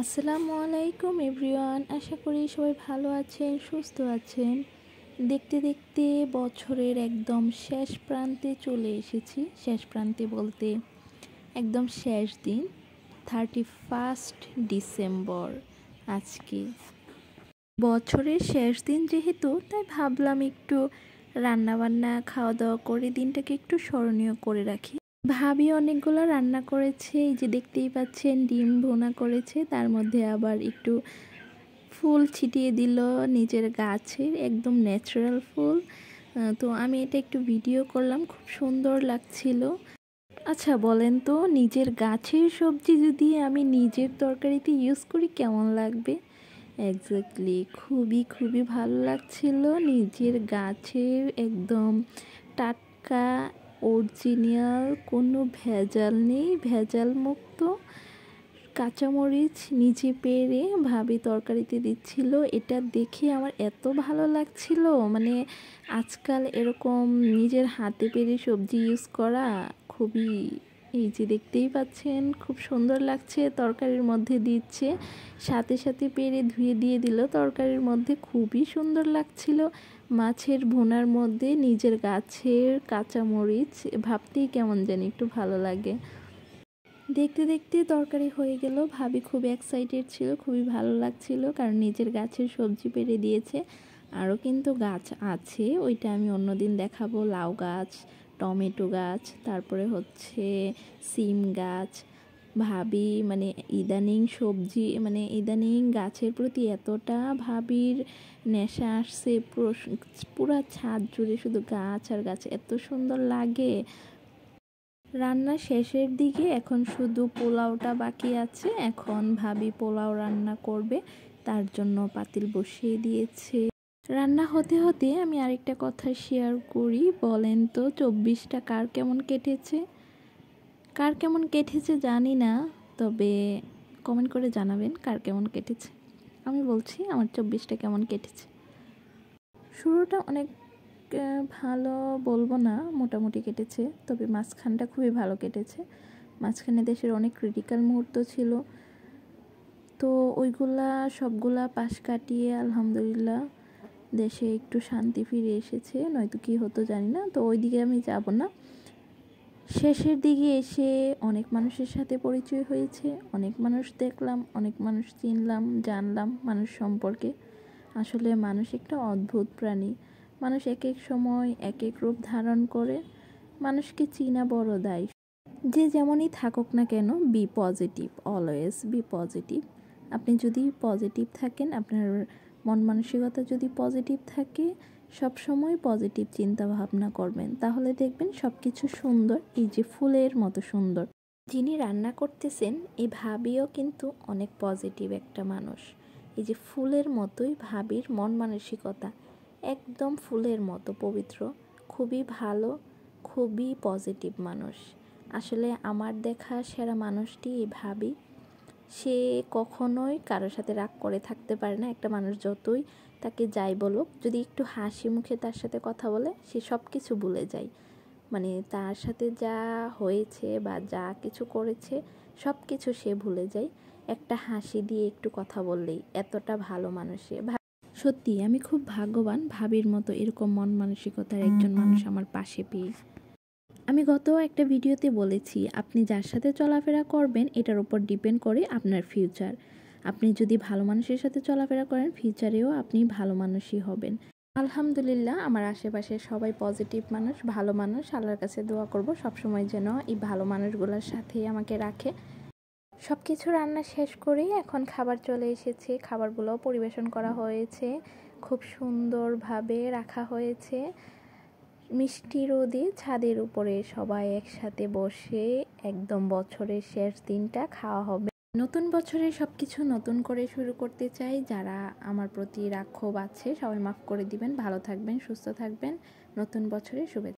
আসসালামু আলাইকুম এভরিওয়ান, আশা করি সবাই ভালো আছেন, সুস্থ আছেন। দেখতে দেখতে বছরের একদম শেষ প্রান্তে চলে এসেছি। শেষ প্রান্তে বলতে একদম শেষ দিন, 31 ডিসেম্বর আজকে। বছরের শেষ দিন যেহেতু, তাই ভাবলাম একটু রান্নাবান্না খাওয়া দাওয়া করে দিনটাকে একটু স্মরণীয় করে রাখি। ভাবি অনেকগুলো রান্না করেছে, এই যে দেখতেই পাচ্ছেন ডিম ভুনা করেছে, তার মধ্যে আবার একটু ফুল ছিটিয়ে দিল নিজের গাছের, একদম ন্যাচারাল ফুল। তো আমি এটা একটু ভিডিও করলাম, খুব সুন্দর লাগছিল। আচ্ছা বলেন তো, নিজের গাছের সবজি যদি আমি নিজের তরকারিতে ইউজ করি কেমন লাগবে? এক্স্যাক্টলি, খুবই খুবই ভালো লাগছিল। নিজের গাছের একদম টাটকা, অরিজিনাল, কোনো ভেজাল নেই, ভেজাল মুক্ত কাঁচামরিচ নিজে পেরে ভাবি তরকারিতে দিচ্ছিল। এটা দেখে আমার এত ভালো লাগছিল, মানে আজকাল এরকম নিজের হাতে পেরে সবজি ইউজ করা খুবই, এই যে দেখতেই পাচ্ছেন খুব সুন্দর লাগছে। তরকারির মধ্যে দিচ্ছে, সাথে সাথে পেরে ধুয়ে দিয়ে দিল তরকারির মধ্যে, খুবই সুন্দর লাগছিল। মাছের ভুনার মধ্যে নিজের গাছের কাঁচামরিচ, ভাবতেই কেমন জানি একটু ভালো লাগে। দেখতে দেখতে তরকারি হয়ে গেল। ভাবি খুব এক্সাইটেড ছিল, খুবই ভালো লাগছিল, কারণ নিজের গাছের সবজি পেড়ে দিয়েছে। আরও কিন্তু গাছ আছে, ওইটা আমি অন্যদিন দেখাবো। লাউ গাছ, টমেটো গাছ, তারপরে হচ্ছে সিম গাছ। ভাবি মানে ইদানিং সবজি, মানে ইদানিং গাছের প্রতি এতটা ভাবির নেশা আসছে, পুরো ছাদ জুড়ে শুধু গাছ আর গাছ, এত সুন্দর লাগে। রান্না শেষের দিকে, এখন শুধু পোলাওটা বাকি আছে। এখন ভাবি পোলাও রান্না করবে, তার জন্য পাতিল বসিয়ে দিয়েছে। রান্না হতে হতে আমি আরেকটা কথা শেয়ার করি। বলেন তো 24টা কার কেমন কেটেছে? কার কেমন কেটেছে জানি না, তবে কমেন্ট করে জানাবেন কার কেমন কেটেছে। আমি বলছি আমার 24টা কেমন কেটেছে। শুরুটা অনেক ভালো বলবো না, মোটামুটি কেটেছে, তবে মাঝখানটা খুবই ভালো কেটেছে। মাঝখানে দেশের অনেক ক্রিটিক্যাল মুহূর্ত ছিল, তো ওইগুলা সবগুলা পাশ কাটিয়ে আলহামদুলিল্লাহ দেশে একটু শান্তি ফিরে এসেছে, নয়তো কী হতো জানি না। তো ওই দিকে আমি যাব না। শেষের দিকে এসে অনেক মানুষের সাথে পরিচয় হয়েছে, অনেক মানুষ দেখলাম, অনেক মানুষ চিনলাম, জানলাম মানুষ সম্পর্কে। আসলে মানুষ একটা অদ্ভুত প্রাণী। মানুষ এক এক সময় এক এক রূপ ধারণ করে। মানুষকে চিনা বড় দায়। যে যেমনই থাকুক না কেন, be positive, always be positive. আপনি যদি পজিটিভ থাকেন, আপনার মন মানসিকতা যদি পজিটিভ থাকে, সব সময় পজিটিভ চিন্তা ভাবনা করবেন, তাহলে দেখবেন সব কিছু সুন্দর, এই যে ফুলের মতো সুন্দর। যিনি রান্না করতেছেন এই ভাবিও কিন্তু অনেক পজিটিভ একটা মানুষ। এই যে ফুলের মতোই ভাবির মন মানসিকতা, একদম ফুলের মতো পবিত্র, খুবই ভালো, খুবই পজিটিভ মানুষ। আসলে আমার দেখা সেরা মানুষটি এই ভাবি। সে কখনোই কারোর সাথে রাগ করে থাকতে পারে না। একটা মানুষ যতই তাকে যাই বলুক, যদি একটু হাসি মুখে তার সাথে কথা বলে, সে সব কিছু ভুলে যায়। মানে তার সাথে যা হয়েছে বা যা কিছু করেছে সব কিছু সে ভুলে যায়, একটা হাসি দিয়ে একটু কথা বললেই। এতটা ভালো মানুষ সে। সত্যি আমি খুব ভাগ্যবান, ভাবির মতো এরকম মন মানসিকতার একজন মানুষ আমার পাশে পেয়ে। আমি গত একটা ভিডিওতে বলেছি, আপনি যার সাথে চলাফেরা করবেন এটার উপর ডিপেন্ড করে আপনার ফিউচার। আপনি যদি ভালো মানুষের সাথে চলাফেরা করেন, ফিউচারেও আপনি ভালো মানুষই হবেন। আলহামদুলিল্লাহ, আমার আশেপাশে সবাই পজিটিভ মানুষ, ভালো মানুষ। আল্লাহর কাছে দোয়া করব সবসময় যেন এই ভালো মানুষগুলোর সাথেই আমাকে রাখে। সব কিছু রান্না শেষ করেই এখন খাবার চলে এসেছে। খাবারগুলোও পরিবেশন করা হয়েছে, খুব সুন্দরভাবে রাখা হয়েছে। মিষ্টি রোদে ছাদের উপরে সবাই একসাথে বসে একদম বছরের শেষ দিনটা খাওয়া হবে। নতুন বছরে সব কিছু নতুন করে শুরু করতে চাই। যারা আমার প্রতি রাগ ক্ষোভ আছে সবাই মাফ করে দিবেন। ভালো থাকবেন, সুস্থ থাকবেন। নতুন বছরের শুভেচ্ছা।